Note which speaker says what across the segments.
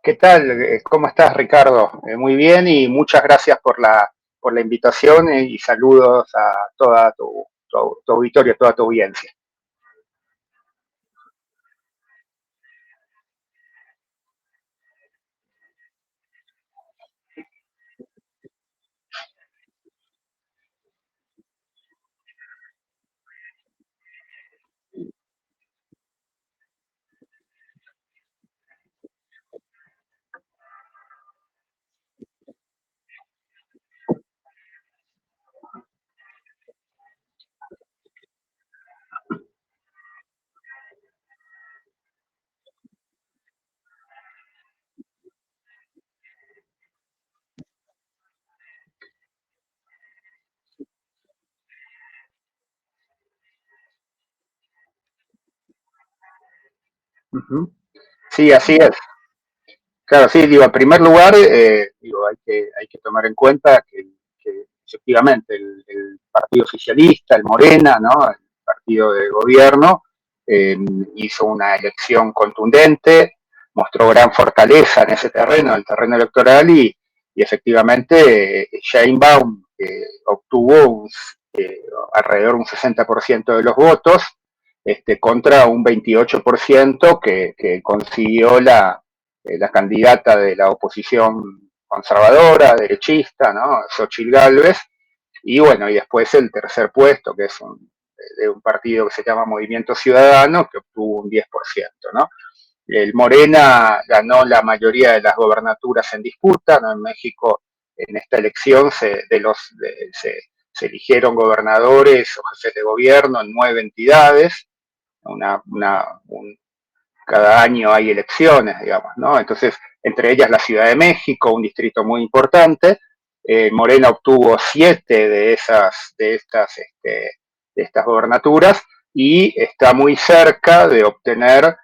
Speaker 1: ¿Qué tal? ¿Cómo estás, Ricardo? Muy bien y muchas gracias por la invitación y saludos a toda tu auditorio, toda tu audiencia. Ujú. Sí, así es. Claro, sí, digo, en primer lugar, digo, hay que tomar en cuenta que efectivamente el partido oficialista, el Morena, ¿no? El partido de gobierno, eh, hizo una elección contundente, mostró gran fortaleza en ese terreno, el terreno electoral, y efectivamente Sheinbaum obtuvo alrededor de un 60% de los votos, contra un 28% que consiguió la candidata de la oposición conservadora, derechista, ¿no? Xochitl Gálvez, y bueno, y después el tercer puesto, que es de un partido que se llama Movimiento Ciudadano, que obtuvo un 10%, ¿no? El Morena ganó la mayoría de las gobernaturas en disputa, ¿no? En México, en esta elección, se eligieron gobernadores o jefes de gobierno en 9 entidades, un, cada año hay elecciones, digamos, ¿no? Entonces, entre ellas la Ciudad de México, un distrito muy importante. Morena obtuvo 7 de estas gobernaturas y está muy cerca de obtener,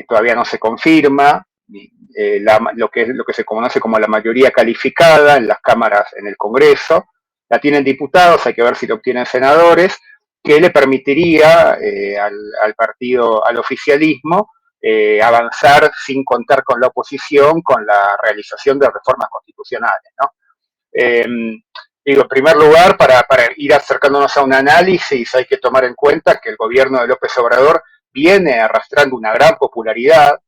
Speaker 1: todavía no se confirma, lo que se conoce como la mayoría calificada en las cámaras, en el Congreso. La tienen diputados, hay que ver si lo obtienen senadores, que le permitiría al partido, al oficialismo, avanzar sin contar con la oposición, con la realización de reformas constitucionales, ¿no? Eh, Digo, en primer lugar, para ir acercándonos a un análisis, hay que tomar en cuenta que el gobierno de López Obrador viene arrastrando una gran popularidad,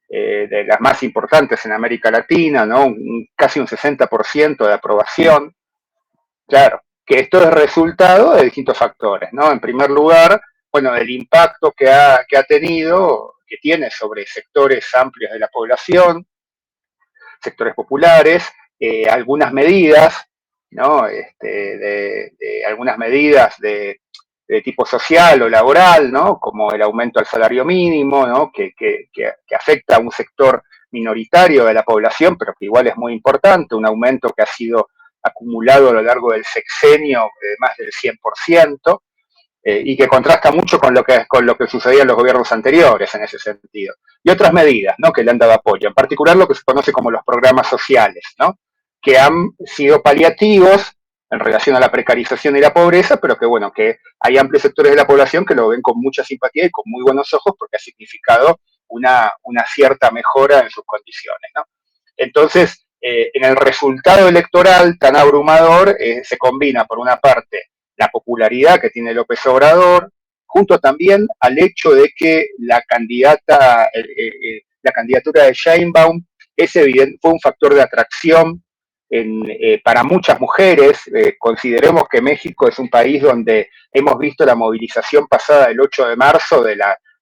Speaker 1: de las más importantes en América Latina, ¿no? Casi un 60% de aprobación. Claro, que esto es resultado de distintos factores, ¿no? En primer lugar, bueno, del impacto que ha tenido, que tiene sobre sectores amplios de la población, sectores populares, algunas medidas, ¿no? Algunas medidas de tipo social o laboral, ¿no? Como el aumento al salario mínimo, ¿no? Que afecta a un sector minoritario de la población, pero que igual es muy importante, un aumento que ha sido acumulado a lo largo del sexenio de más del 100%, y que contrasta mucho con lo que sucedía en los gobiernos anteriores en ese sentido. Y otras medidas, ¿no? Que le han dado apoyo, en particular lo que se conoce como los programas sociales, ¿no? Que han sido paliativos en relación a la precarización y la pobreza, pero que bueno, que hay amplios sectores de la población que lo ven con mucha simpatía y con muy buenos ojos porque ha significado una cierta mejora en sus condiciones, ¿no? Entonces, en el resultado electoral tan abrumador, se combina, por una parte, la popularidad que tiene López Obrador, junto también al hecho de que la candidatura de Sheinbaum fue un factor de atracción para muchas mujeres. Consideremos que México es un país donde hemos visto la movilización pasada del 8 de marzo,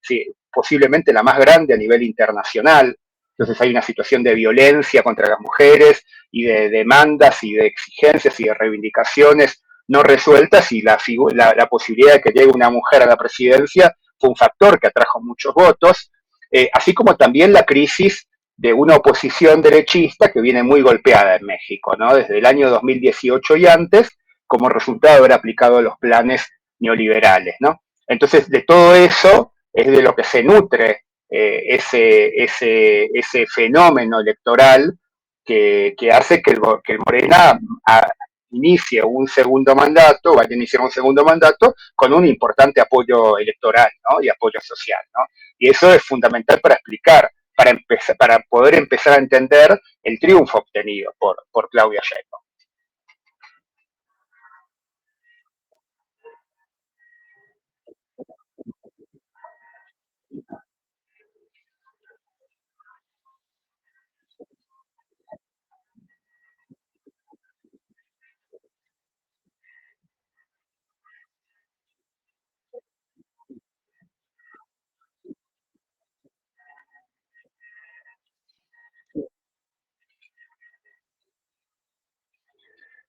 Speaker 1: sí, posiblemente la más grande a nivel internacional. Entonces hay una situación de violencia contra las mujeres y de demandas y de exigencias y de reivindicaciones no resueltas, y la posibilidad de que llegue una mujer a la presidencia fue un factor que atrajo muchos votos, así como también la crisis de una oposición derechista que viene muy golpeada en México, ¿no? Desde el año 2018 y antes, como resultado de haber aplicado los planes neoliberales, ¿no? Entonces, de todo eso es de lo que se nutre ese fenómeno electoral que hace que el Morena inicie un segundo mandato, vaya a iniciar un segundo mandato con un importante apoyo electoral, ¿no? Y apoyo social, ¿no? Y eso es fundamental para poder empezar a entender el triunfo obtenido por Claudia Sheinbaum.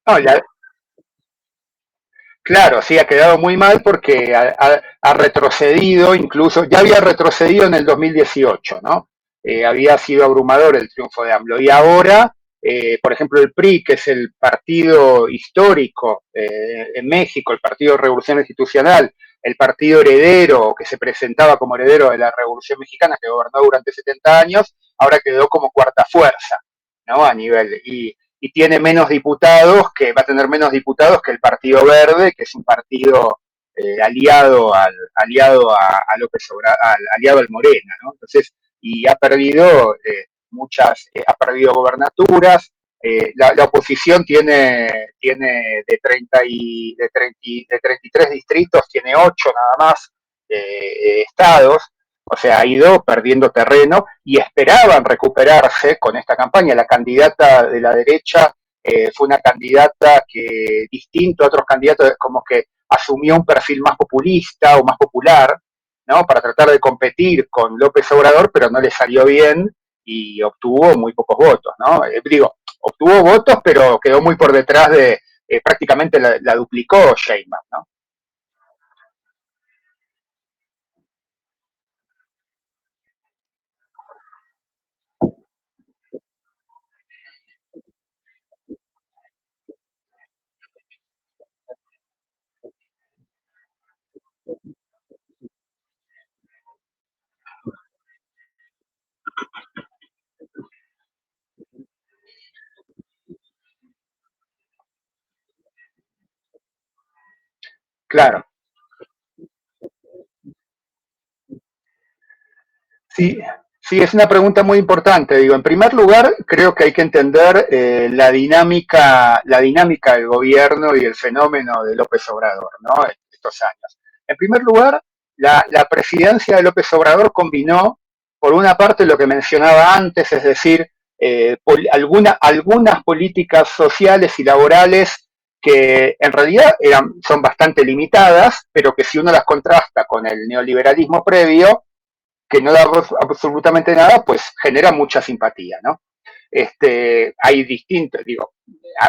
Speaker 1: No, claro, sí, ha quedado muy mal porque ha retrocedido, incluso ya había retrocedido en el 2018, ¿no? Había sido abrumador el triunfo de AMLO. Y ahora, por ejemplo, el PRI, que es el partido histórico en México, el Partido de Revolución Institucional, el partido heredero, que se presentaba como heredero de la Revolución Mexicana, que gobernó durante 70 años, ahora quedó como cuarta fuerza, ¿no? A nivel. Y tiene menos diputados, que va a tener menos diputados que el Partido Verde, que es un partido aliado a López Obrador, aliado al Morena, ¿no? Entonces, y ha perdido ha perdido gobernaturas. La oposición tiene de 33 distritos, tiene 8 nada más estados, o sea, ha ido perdiendo terreno y esperaban recuperarse con esta campaña. La candidata de la derecha fue una candidata que, distinto a otros candidatos, como que asumió un perfil más populista o más popular, ¿no? Para tratar de competir con López Obrador, pero no le salió bien y obtuvo muy pocos votos, ¿no? Obtuvo votos, pero quedó muy por detrás de, prácticamente la duplicó Sheinbaum, ¿no? Claro. Sí, sí, es una pregunta muy importante. Digo, en primer lugar, creo que hay que entender la dinámica del gobierno y el fenómeno de López Obrador, ¿no? En estos años. En primer lugar, la presidencia de López Obrador combinó, por una parte, lo que mencionaba antes, es decir, algunas políticas sociales y laborales que en realidad son bastante limitadas, pero que si uno las contrasta con el neoliberalismo previo, que no da absolutamente nada, pues genera mucha simpatía, ¿no? Hay distintos, digo,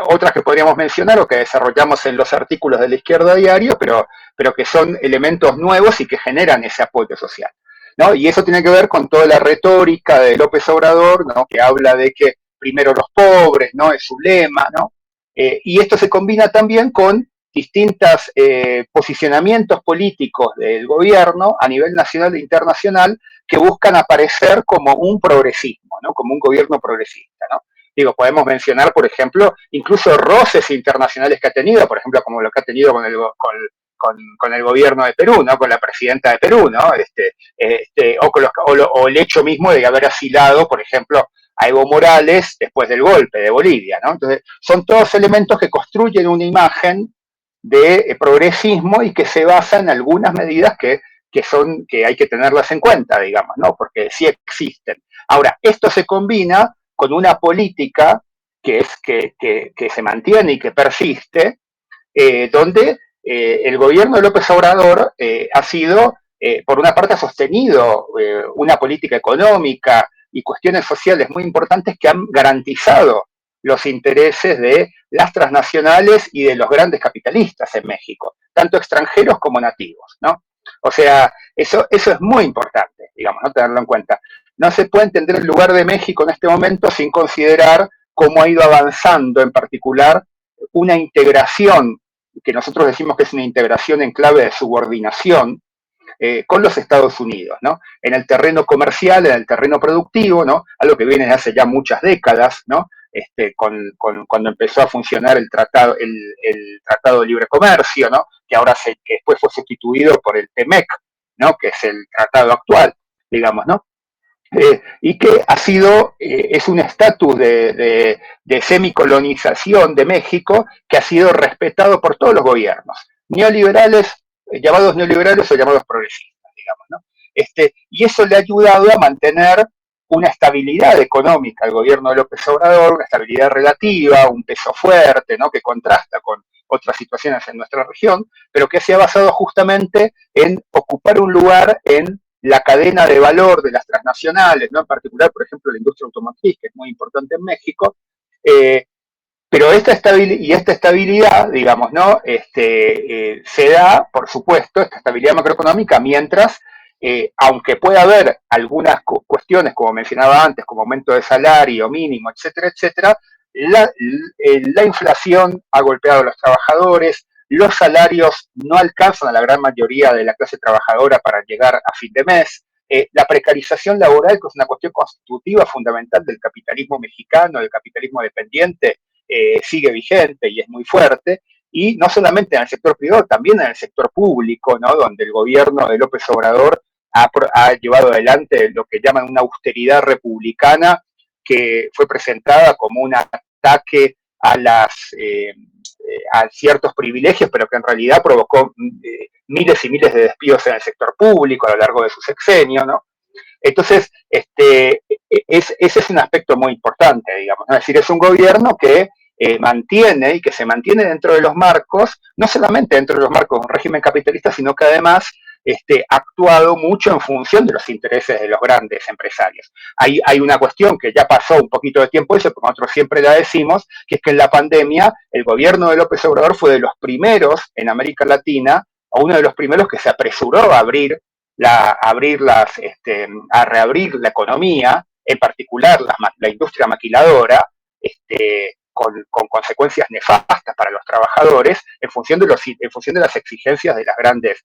Speaker 1: otras que podríamos mencionar o que desarrollamos en los artículos de la izquierda diario, pero que son elementos nuevos y que generan ese apoyo social, ¿no? Y eso tiene que ver con toda la retórica de López Obrador, ¿no? Que habla de que primero los pobres, ¿no? Es su lema, ¿no? Y esto se combina también con distintos posicionamientos políticos del gobierno a nivel nacional e internacional que buscan aparecer como un progresismo, ¿no? Como un gobierno progresista, ¿no? Digo, podemos mencionar, por ejemplo, incluso roces internacionales que ha tenido, por ejemplo, como lo que ha tenido con el gobierno de Perú, ¿no? Con la presidenta de Perú, ¿no? O el hecho mismo de haber asilado, por ejemplo, a Evo Morales después del golpe de Bolivia, ¿no? Entonces, son todos elementos que construyen una imagen de progresismo y que se basa en algunas medidas que hay que tenerlas en cuenta, digamos, ¿no? Porque sí existen. Ahora, esto se combina con una política que se mantiene y que persiste, donde el gobierno de López Obrador ha sido, por una parte, ha sostenido una política económica y cuestiones sociales muy importantes que han garantizado los intereses de las transnacionales y de los grandes capitalistas en México, tanto extranjeros como nativos, ¿no? O sea, eso es muy importante, digamos, ¿no? Tenerlo en cuenta. No se puede entender el lugar de México en este momento sin considerar cómo ha ido avanzando, en particular, una integración, que nosotros decimos que es una integración en clave de subordinación, con los Estados Unidos, ¿no? En el terreno comercial, en el terreno productivo, ¿no? Algo que viene hace ya muchas décadas, ¿no? Cuando empezó a funcionar el tratado de Libre Comercio, ¿no? Que después fue sustituido por el TEMEC, ¿no? Que es el tratado actual, digamos, ¿no? y que ha sido, es un estatus de semicolonización de México que ha sido respetado por todos los gobiernos, neoliberales, llamados neoliberales o llamados progresistas, digamos, ¿no? Y eso le ha ayudado a mantener una estabilidad económica al gobierno de López Obrador, una estabilidad relativa, un peso fuerte, ¿no? Que contrasta con otras situaciones en nuestra región, pero que se ha basado justamente en ocupar un lugar en la cadena de valor de las transnacionales, ¿no? En particular, por ejemplo, la industria automotriz, que es muy importante en México, eh, pero esta estabilidad, digamos, ¿no? Se da, por supuesto, esta estabilidad macroeconómica, mientras, aunque pueda haber algunas cuestiones, como mencionaba antes, como aumento de salario mínimo, etcétera, etcétera, la inflación ha golpeado a los trabajadores, los salarios no alcanzan a la gran mayoría de la clase trabajadora para llegar a fin de mes, la precarización laboral, que es una cuestión constitutiva fundamental del capitalismo mexicano, del capitalismo dependiente, sigue vigente y es muy fuerte, y no solamente en el sector privado, también en el sector público, ¿no? Donde el gobierno de López Obrador ha llevado adelante lo que llaman una austeridad republicana, que fue presentada como un ataque a ciertos privilegios, pero que en realidad provocó miles y miles de despidos en el sector público a lo largo de su sexenio, ¿no? Entonces, ese es un aspecto muy importante, digamos, ¿no? Es decir, es un gobierno que mantiene y que se mantiene dentro de los marcos, no solamente dentro de los marcos de un régimen capitalista, sino que además ha actuado mucho en función de los intereses de los grandes empresarios. Hay una cuestión que ya pasó un poquito de tiempo, eso, como nosotros siempre la decimos, que es que en la pandemia el gobierno de López Obrador fue de los primeros en América Latina, o uno de los primeros que se apresuró a abrir a reabrir la economía, en particular la industria maquiladora, con consecuencias nefastas para los trabajadores en función de las exigencias de las grandes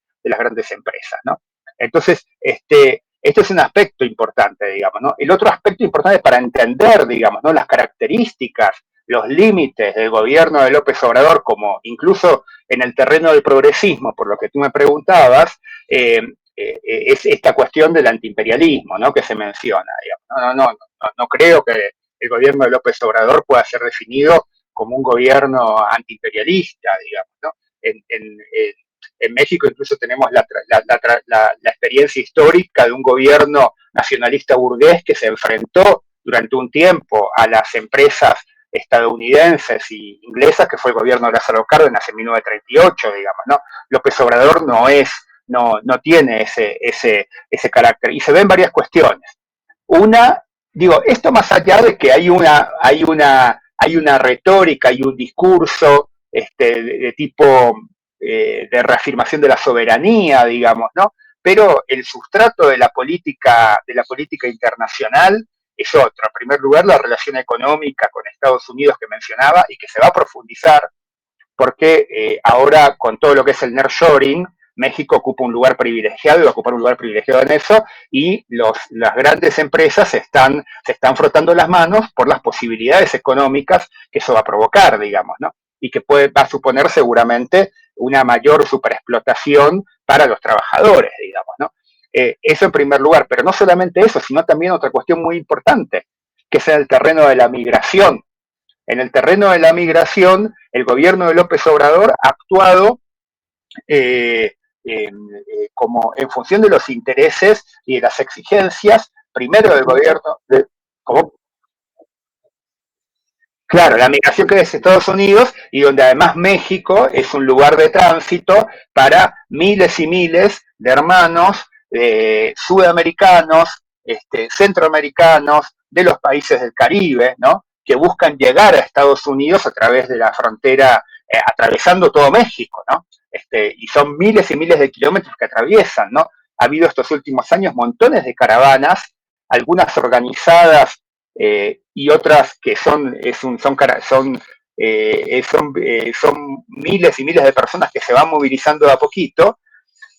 Speaker 1: empresas, ¿no? Entonces, este es un aspecto importante, digamos, ¿no? El otro aspecto importante para entender, digamos, ¿no? Las características, los límites del gobierno de López Obrador, como incluso en el terreno del progresismo, por lo que tú me preguntabas, es esta cuestión del antiimperialismo, ¿no? Que se menciona, digamos. No creo que el gobierno de López Obrador pueda ser definido como un gobierno antiimperialista, digamos, ¿no? En México incluso tenemos la experiencia histórica de un gobierno nacionalista burgués que se enfrentó durante un tiempo a las empresas estadounidenses y inglesas, que fue el gobierno de Lázaro Cárdenas en 1938, digamos, ¿no? López Obrador no tiene ese carácter. Y se ven varias cuestiones. Una, digo, esto más allá de que hay una retórica y un discurso de tipo de reafirmación de la soberanía, digamos, ¿no? Pero el sustrato de la política internacional es otro. En primer lugar, la relación económica con Estados Unidos que mencionaba y que se va a profundizar porque ahora con todo lo que es el nearshoring, México ocupa un lugar privilegiado y va a ocupar un lugar privilegiado en eso, y las grandes empresas se están frotando las manos por las posibilidades económicas que eso va a provocar, digamos, ¿no? Y que va a suponer seguramente una mayor superexplotación para los trabajadores, digamos, ¿no? Eso en primer lugar, pero no solamente eso, sino también otra cuestión muy importante, que es en el terreno de la migración. En el terreno de la migración, el gobierno de López Obrador ha actuado eh, como en función de los intereses y de las exigencias, primero del gobierno, como, claro, la migración que es Estados Unidos y donde además México es un lugar de tránsito para miles y miles de hermanos sudamericanos, centroamericanos, de los países del Caribe, ¿no? Que buscan llegar a Estados Unidos a través de la frontera, atravesando todo México, ¿no? Y son miles y miles de kilómetros que atraviesan, ¿no? Ha habido estos últimos años montones de caravanas, algunas organizadas y otras que son miles y miles de personas que se van movilizando de a poquito,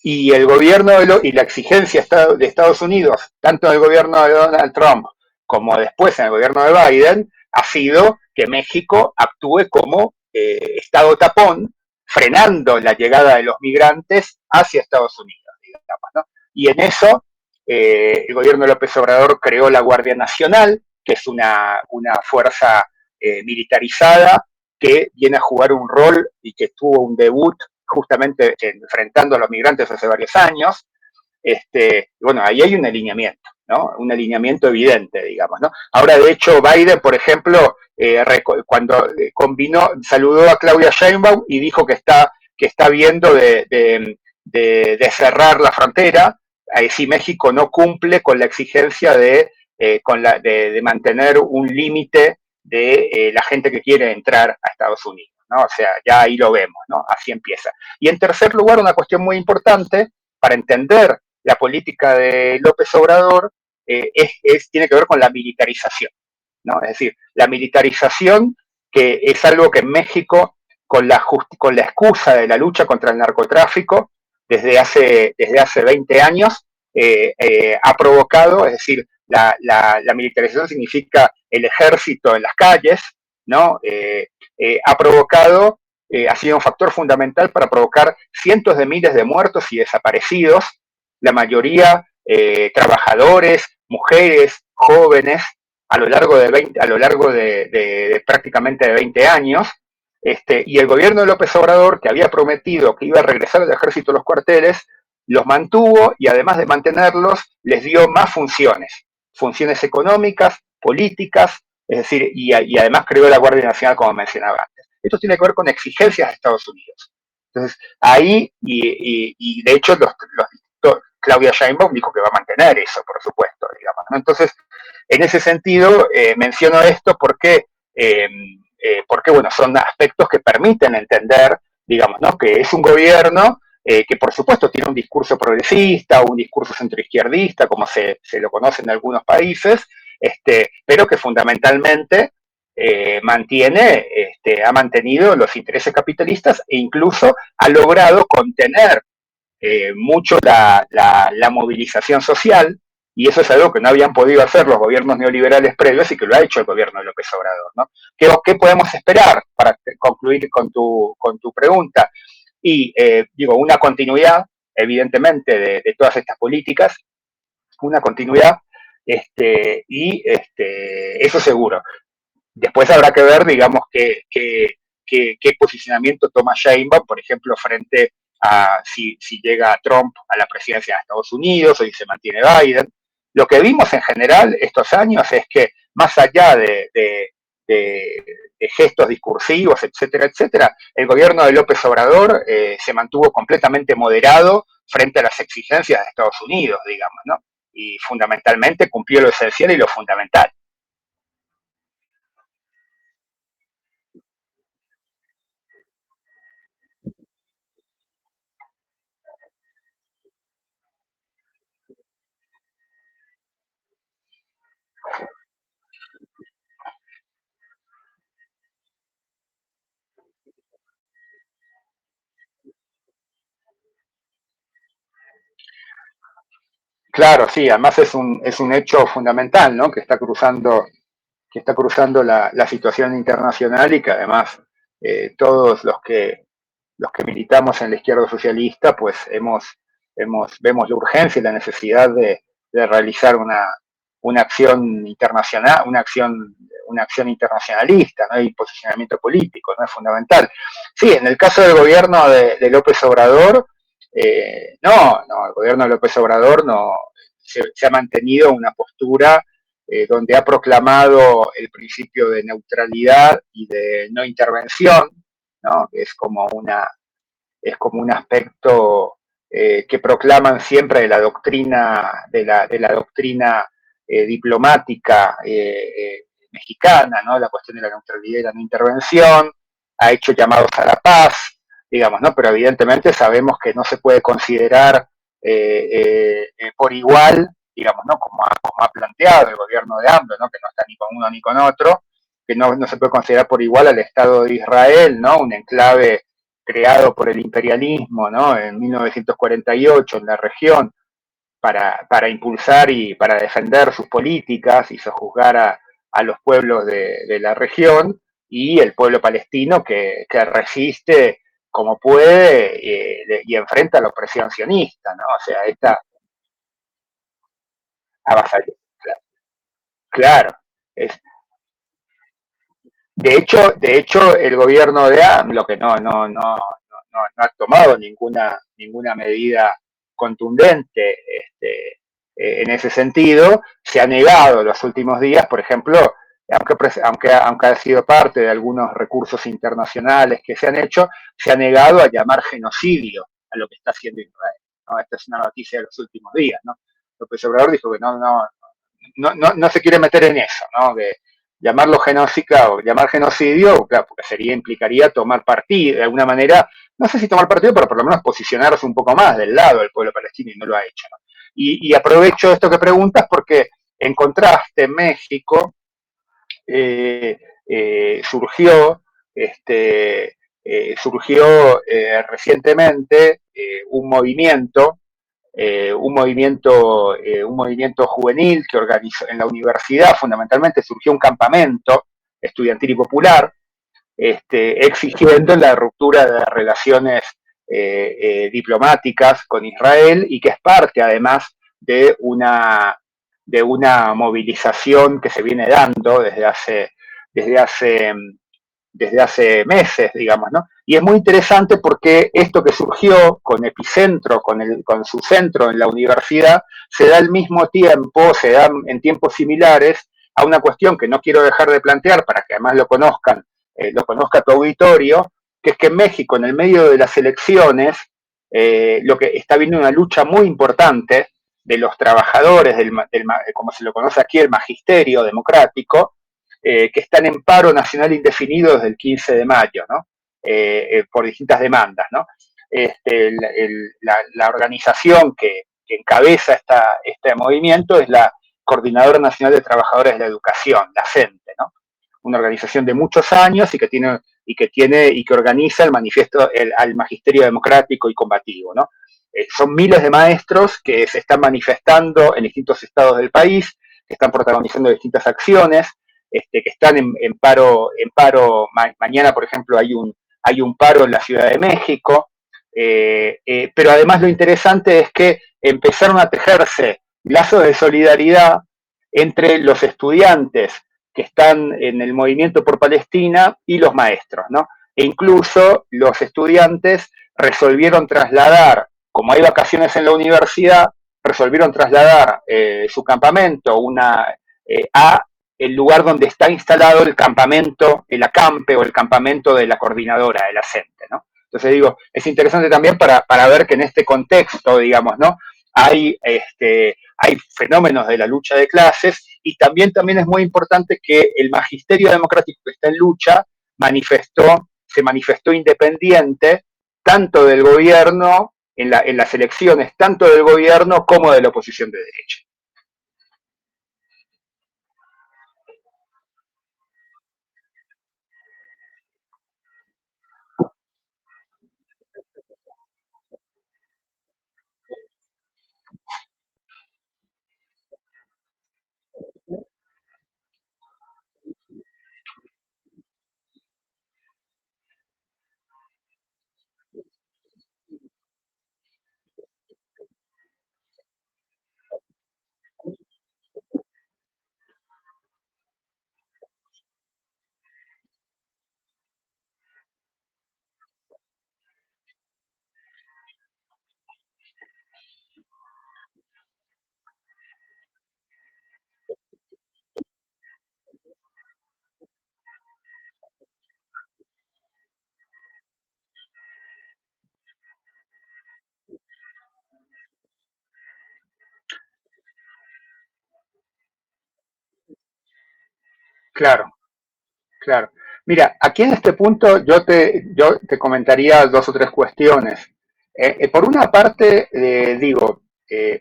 Speaker 1: y el gobierno y la exigencia de Estados Unidos, tanto en el gobierno de Donald Trump como después en el gobierno de Biden, ha sido que México actúe como Estado tapón, frenando la llegada de los migrantes hacia Estados Unidos, digamos, ¿no? Y en eso el gobierno de López Obrador creó la Guardia Nacional, que es una fuerza militarizada que viene a jugar un rol y que tuvo un debut justamente enfrentando a los migrantes hace varios años. Bueno, ahí hay un alineamiento, ¿no? Un alineamiento evidente, digamos, ¿no? Ahora, de hecho, Biden, por ejemplo, cuando combinó, saludó a Claudia Sheinbaum y dijo que está viendo de cerrar la frontera, si México no cumple con la exigencia de mantener un límite de la gente que quiere entrar a Estados Unidos, ¿no? O sea, ya ahí lo vemos, ¿no? Así empieza. Y en tercer lugar, una cuestión muy importante para entender la política de López Obrador tiene que ver con la militarización, ¿no? Es decir, la militarización que es algo que en México, con la excusa de la lucha contra el narcotráfico, desde hace 20 años, ha provocado, es decir, la militarización significa el ejército en las calles, ¿no? Ha provocado, ha sido un factor fundamental para provocar cientos de miles de muertos y desaparecidos, la mayoría trabajadores, mujeres, jóvenes, a lo largo de prácticamente de 20 años, y el gobierno de López Obrador, que había prometido que iba a regresar al ejército a los cuarteles, los mantuvo y además de mantenerlos, les dio más funciones, funciones económicas, políticas, es decir, y además creó la Guardia Nacional, como mencionaba antes. Esto tiene que ver con exigencias de Estados Unidos. Entonces, ahí, y de hecho, Claudia Sheinbaum dijo que va a mantener eso, por supuesto, digamos, ¿no? Entonces, en ese sentido, menciono esto porque, bueno, son aspectos que permiten entender, digamos, ¿no? Que es un gobierno que por supuesto tiene un discurso progresista o un discurso centroizquierdista, como se lo conoce en algunos países, pero que fundamentalmente ha mantenido los intereses capitalistas e incluso ha logrado contener mucho la movilización social, y eso es algo que no habían podido hacer los gobiernos neoliberales previos y que lo ha hecho el gobierno de López Obrador, ¿no? ¿Qué podemos esperar para concluir con tu pregunta? Y digo, una continuidad, evidentemente, de todas estas políticas, una continuidad, eso seguro. Después habrá que ver, digamos, qué posicionamiento toma Sheinbaum, por ejemplo, frente a si llega Trump a la presidencia de Estados Unidos o si se mantiene Biden. Lo que vimos en general estos años es que más allá de gestos discursivos, etcétera, etcétera, el gobierno de López Obrador se mantuvo completamente moderado frente a las exigencias de Estados Unidos, digamos, ¿no? Y fundamentalmente cumplió lo esencial y lo fundamental. Claro, sí, además es un hecho fundamental, ¿no? Que está cruzando la situación internacional y que además todos los que militamos en la izquierda socialista, pues vemos la urgencia y la necesidad de realizar una acción internacional, una acción internacionalista, ¿no? Y posicionamiento político, ¿no? Es fundamental. Sí, en el caso del gobierno de López Obrador, no, el gobierno de López Obrador no se ha mantenido una postura donde ha proclamado el principio de neutralidad y de no intervención, ¿no? Que es como un aspecto que proclaman siempre de la doctrina diplomática mexicana, ¿no? La cuestión de la neutralidad y la no intervención, ha hecho llamados a la paz, digamos, ¿no? Pero evidentemente sabemos que no se puede considerar por igual, digamos, ¿no? Como ha planteado el gobierno de AMLO, ¿no? Que no está ni con uno ni con otro, que no se puede considerar por igual al Estado de Israel, ¿no? Un enclave creado por el imperialismo, ¿no? En 1948 en la región para impulsar y para defender sus políticas y sojuzgar a los pueblos de la región, y el pueblo palestino que resiste como puede y enfrenta la opresión sionista, ¿no? O sea, avasallar. Claro. Es, de hecho, el gobierno de AMLO, que no ha tomado ninguna medida contundente en ese sentido, se ha negado los últimos días, por ejemplo, aunque ha sido parte de algunos recursos internacionales que se han hecho, se ha negado a llamar genocidio a lo que está haciendo Israel, ¿no? Esta es una noticia de los últimos días, ¿no? López Obrador dijo que no se quiere meter en eso, ¿no? Que llamarlo genocidio o llamar genocidio, claro, porque implicaría tomar partido, de alguna manera, no sé si tomar partido, pero por lo menos posicionarse un poco más del lado del pueblo palestino y no lo ha hecho, ¿no? Y aprovecho esto que preguntas porque en contraste en México surgió recientemente un movimiento juvenil que organizó en la universidad, fundamentalmente surgió un campamento estudiantil y popular, exigiendo la ruptura de las relaciones diplomáticas con Israel y que es parte además de una movilización que se viene dando desde hace desde hace meses, digamos, ¿no? Y es muy interesante porque esto que surgió con Epicentro, con su centro en la universidad, se da al mismo tiempo, se da en tiempos similares a una cuestión que no quiero dejar de plantear para que además lo conozca tu auditorio, que es que en México, en el medio de las elecciones, lo que está habiendo una lucha muy importante de los trabajadores, como se lo conoce aquí, el magisterio democrático, que están en paro nacional indefinido desde el 15 de mayo, ¿no? Por distintas demandas, ¿no? La organización que encabeza este movimiento es la Coordinadora Nacional de Trabajadores de la Educación, la CENTE, ¿no? Una organización de muchos años y que organiza el manifiesto al magisterio democrático y combativo, ¿no? Son miles de maestros que se están manifestando en distintos estados del país, que están protagonizando distintas acciones, que están mañana, por ejemplo, hay un paro en la Ciudad de México, pero además lo interesante es que empezaron a tejerse lazos de solidaridad entre los estudiantes que están en el movimiento por Palestina y los maestros, ¿no? E incluso los estudiantes resolvieron trasladar, como hay vacaciones en la universidad, resolvieron trasladar su campamento a el lugar donde está instalado el campamento, el acampe o el campamento de la coordinadora, de la CENTE, ¿no? Entonces digo, es interesante también para ver que en este contexto, digamos, ¿no? Hay fenómenos de la lucha de clases y también es muy importante que el magisterio democrático que está en lucha se manifestó independiente tanto del gobierno, en las elecciones, tanto del gobierno como de la oposición de derecha. Claro, claro. Mira, aquí en este punto yo te comentaría dos o tres cuestiones. Por una parte, digo,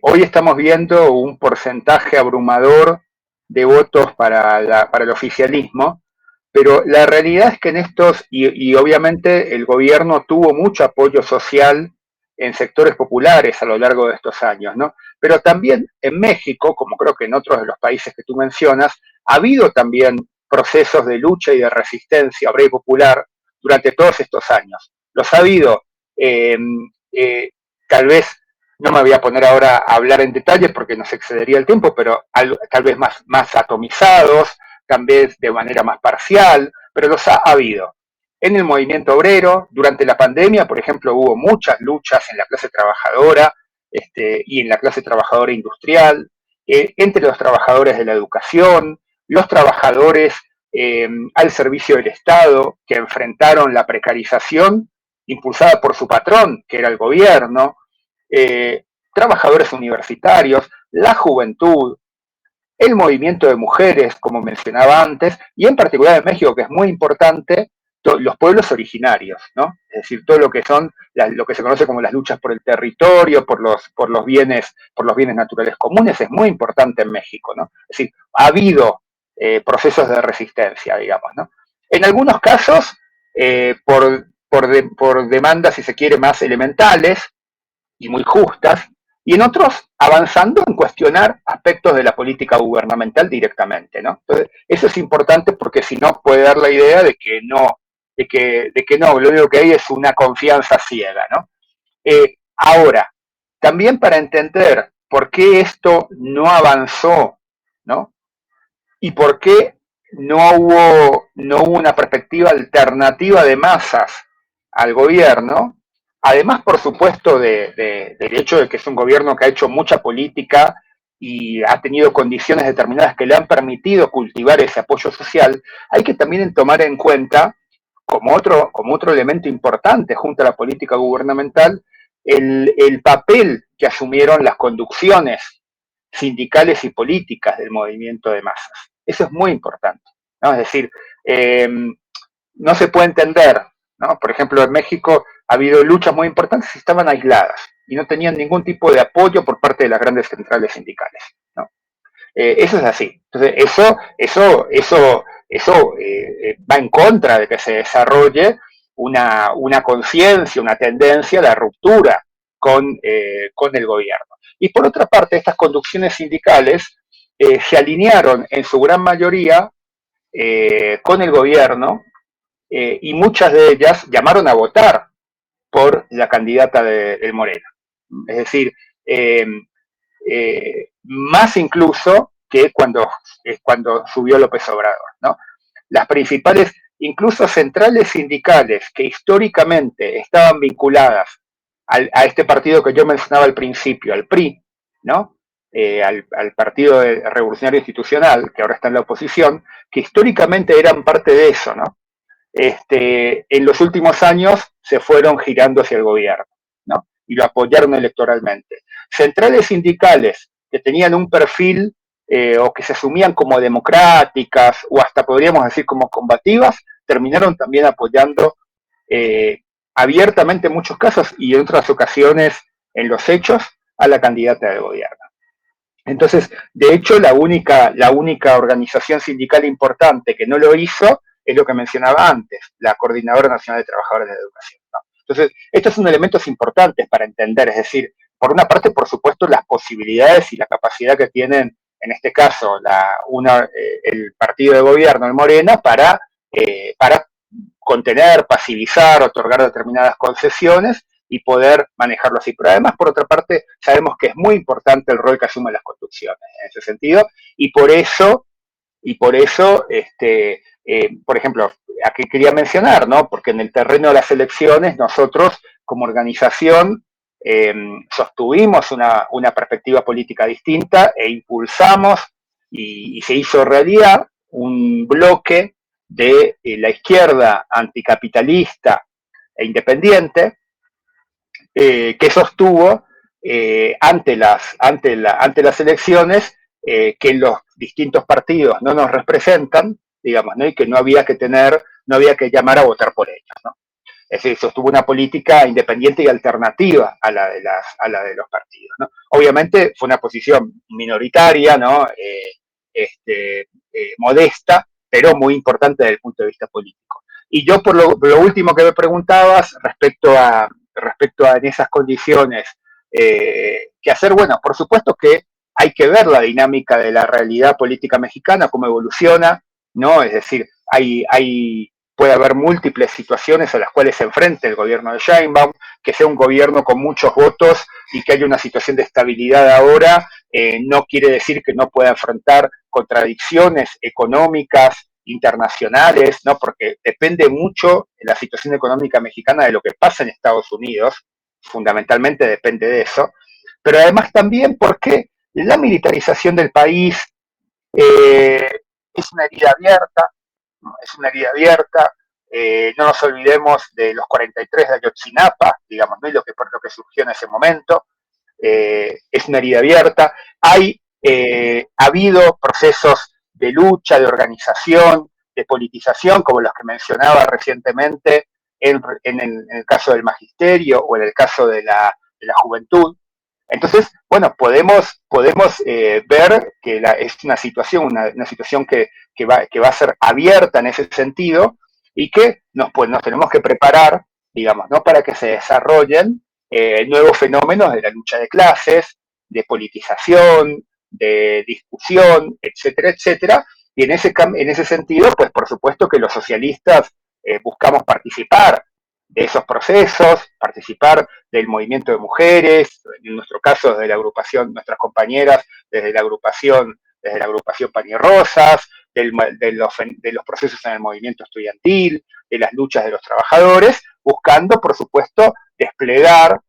Speaker 1: hoy estamos viendo un porcentaje abrumador de votos para el oficialismo, pero la realidad es que en y obviamente el gobierno tuvo mucho apoyo social en sectores populares a lo largo de estos años, ¿no? Pero también en México, como creo que en otros de los países que tú mencionas, ha habido también procesos de lucha y de resistencia obrera y popular durante todos estos años. Los ha habido, eh, tal vez No me voy a poner ahora a hablar en detalle porque nos excedería el tiempo, pero tal vez más atomizados, también de manera más parcial, pero los ha habido. En el movimiento obrero, durante la pandemia, por ejemplo, hubo muchas luchas en la clase trabajadora y en la clase trabajadora industrial, entre los trabajadores de la educación, los trabajadores al servicio del Estado, que enfrentaron la precarización impulsada por su patrón, que era el gobierno, trabajadores universitarios, la juventud, el movimiento de mujeres, como mencionaba antes, y en particular en México, que es muy importante, los pueblos originarios, ¿no? Es decir, todo lo que son lo que se conoce como las luchas por el territorio, por los bienes naturales comunes, es muy importante en México, ¿no? Es decir, ha habido procesos de resistencia, digamos, ¿no? En algunos casos, por demandas, si se quiere, más elementales, y muy justas, y en otros avanzando en cuestionar aspectos de la política gubernamental directamente, ¿no? Entonces, eso es importante porque si no puede dar la idea de que no, lo único que hay es una confianza ciega, ¿no? Ahora, también para entender por qué esto no avanzó, ¿no? Y por qué no hubo una perspectiva alternativa de masas al gobierno, además, por supuesto, del hecho de que es un gobierno que ha hecho mucha política y ha tenido condiciones determinadas que le han permitido cultivar ese apoyo social, hay que también tomar en cuenta, como otro elemento importante junto a la política gubernamental, el papel que asumieron las conducciones sindicales y políticas del movimiento de masas. Eso es muy importante, ¿no? Es decir, no se puede entender, ¿no? Por ejemplo, en México ha habido luchas muy importantes y estaban aisladas y no tenían ningún tipo de apoyo por parte de las grandes centrales sindicales, ¿no? Eso es así. Entonces, eso va en contra de que se desarrolle una conciencia, una tendencia a la ruptura con el gobierno. Y por otra parte, estas conducciones sindicales se alinearon en su gran mayoría con el gobierno y muchas de ellas llamaron a votar por la candidata de Morena. Es decir, más incluso que cuando subió López Obrador, ¿no? Las principales, incluso centrales sindicales que históricamente estaban vinculadas a este partido que yo mencionaba al principio, al PRI, ¿no? Al Partido Revolucionario Institucional, que ahora está en la oposición, que históricamente eran parte de eso, ¿no? En los últimos años se fueron girando hacia el gobierno, ¿no? Y lo apoyaron electoralmente. Centrales sindicales que tenían un perfil o que se asumían como democráticas o hasta podríamos decir como combativas, terminaron también apoyando abiertamente en muchos casos y en otras ocasiones en los hechos a la candidata del gobierno. Entonces, de hecho, la única organización sindical importante que no lo hizo es lo que mencionaba antes, la Coordinadora Nacional de Trabajadores de la Educación, ¿no? Entonces, estos son elementos importantes para entender, es decir, por una parte, por supuesto, las posibilidades y la capacidad que tienen, en este caso, el partido de gobierno, el Morena, para contener, pasivizar, otorgar determinadas concesiones y poder manejarlo así. Pero además, por otra parte, sabemos que es muy importante el rol que asumen las conducciones en ese sentido, y por eso, por ejemplo, aquí quería mencionar, ¿no? Porque en el terreno de las elecciones, nosotros, como organización, sostuvimos una perspectiva política distinta e impulsamos y se hizo realidad un bloque de la izquierda anticapitalista e independiente que sostuvo ante las elecciones que los distintos partidos no nos representan, digamos, ¿no? Y que no había que llamar a votar por ellos, ¿no? Es decir, sostuvo una política independiente y alternativa a la de los partidos, ¿no? Obviamente fue una posición minoritaria, ¿no? Modesta, pero muy importante desde el punto de vista político. Y yo, por lo último que me preguntabas, respecto a en esas condiciones, ¿qué hacer? Bueno, por supuesto que hay que ver la dinámica de la realidad política mexicana, cómo evoluciona, ¿no? Es decir, puede haber múltiples situaciones a las cuales se enfrente el gobierno de Sheinbaum, que sea un gobierno con muchos votos y que haya una situación de estabilidad ahora no quiere decir que no pueda enfrentar contradicciones económicas internacionales, ¿no? Porque depende mucho la situación económica mexicana de lo que pasa en Estados Unidos, fundamentalmente depende de eso, pero además también porque la militarización del país eh, es una herida abierta, ¿no? Es una herida abierta. No nos olvidemos de los 43 de Ayotzinapa, digamos, ¿no? Y por lo que surgió en ese momento. Es una herida abierta. Ha habido procesos de lucha, de organización, de politización, como los que mencionaba recientemente en el caso del magisterio o en el caso de la juventud. Entonces, bueno, podemos ver que es una situación que va a ser abierta en ese sentido y que nos tenemos que preparar, digamos, ¿no? Para que se desarrollen nuevos fenómenos de la lucha de clases, de politización, de discusión, etcétera, etcétera. Y en ese sentido, pues por supuesto que los socialistas buscamos participar de esos procesos, participar del movimiento de mujeres, en nuestro caso desde la agrupación, nuestras compañeras desde la agrupación Panirrosas, de los procesos en el movimiento estudiantil, de las luchas de los trabajadores, buscando, por supuesto, desplegar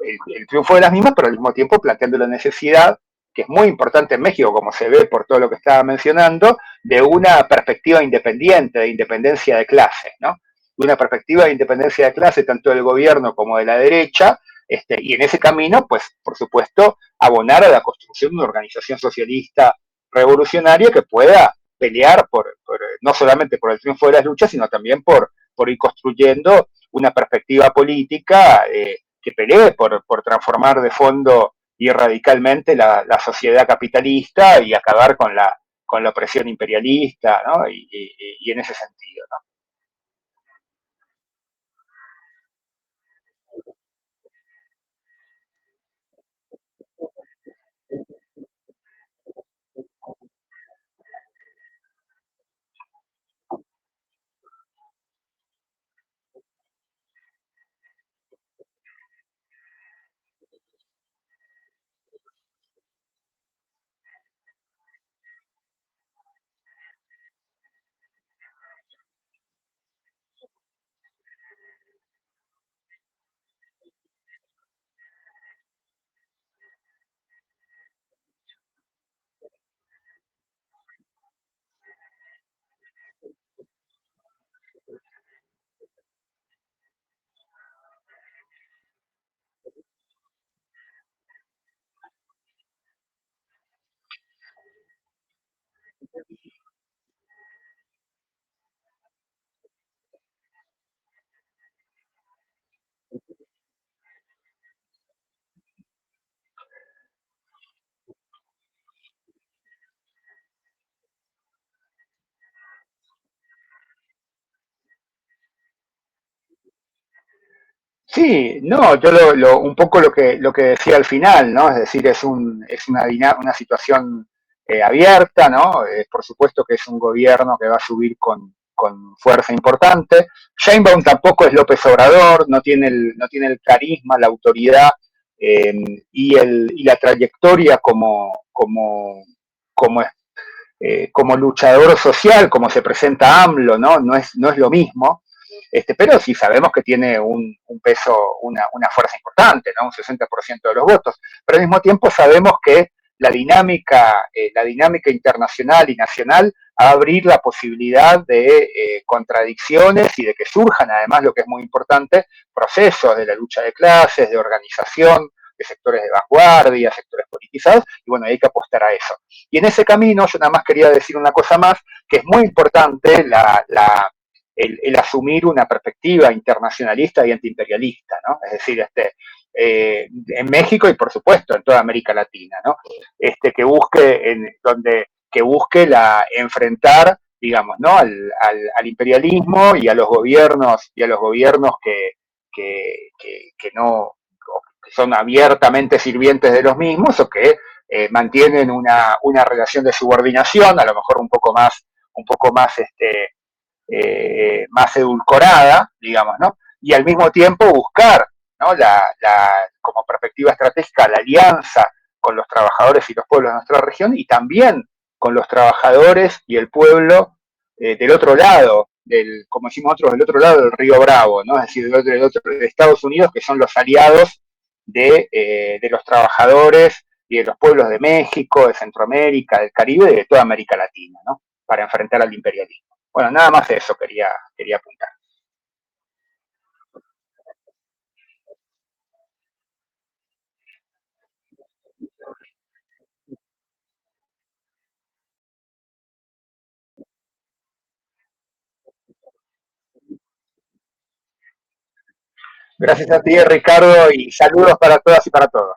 Speaker 1: el triunfo de las mismas, pero al mismo tiempo planteando la necesidad, que es muy importante en México, como se ve por todo lo que estaba mencionando, de una perspectiva independiente, de independencia de clase, ¿no? De una perspectiva de independencia de clase, tanto del gobierno como de la derecha, y en ese camino, pues, por supuesto, abonar a la construcción de una organización socialista revolucionaria que pueda pelear no solamente por el triunfo de las luchas, sino también por ir construyendo una perspectiva política que pelee por transformar de fondo y radicalmente la sociedad capitalista y acabar con la opresión imperialista, ¿no? Y en ese sentido, ¿no? Sí, no, yo un poco lo que decía al final, ¿no? Es decir, es una situación abierta, ¿no? Por supuesto que es un gobierno que va a subir con fuerza importante. Sheinbaum tampoco es López Obrador, no tiene el carisma, la autoridad eh, y la trayectoria como luchador social, como se presenta AMLO, ¿no? No es lo mismo, pero sí sabemos que tiene un peso, una fuerza importante, ¿no? Un 60% de los votos, pero al mismo tiempo sabemos que la dinámica internacional y nacional va a abrir la posibilidad de contradicciones y de que surjan, además, lo que es muy importante, procesos de la lucha de clases, de organización, de sectores de vanguardia, sectores politizados, y bueno, hay que apostar a eso. Y en ese camino yo nada más quería decir una cosa más, que es muy importante el asumir una perspectiva internacionalista y antiimperialista, ¿no? Es decir, en México y por supuesto en toda América Latina, ¿no? Que busque enfrentar, digamos, ¿no? Al imperialismo y a los gobiernos que no que son abiertamente sirvientes de los mismos o que mantienen una relación de subordinación, a lo mejor un poco más edulcorada, digamos, ¿no? Y al mismo tiempo buscar, ¿no? Como perspectiva estratégica, la alianza con los trabajadores y los pueblos de nuestra región y también con los trabajadores y el pueblo del otro lado, como decimos nosotros, del otro lado del río Bravo, ¿no? Es decir, de Estados Unidos, que son los aliados de los trabajadores y de los pueblos de México, de Centroamérica, del Caribe y de toda América Latina, ¿no? Para enfrentar al imperialismo. Bueno, nada más eso quería apuntar. Gracias a ti, Ricardo, y saludos para todas y para todos.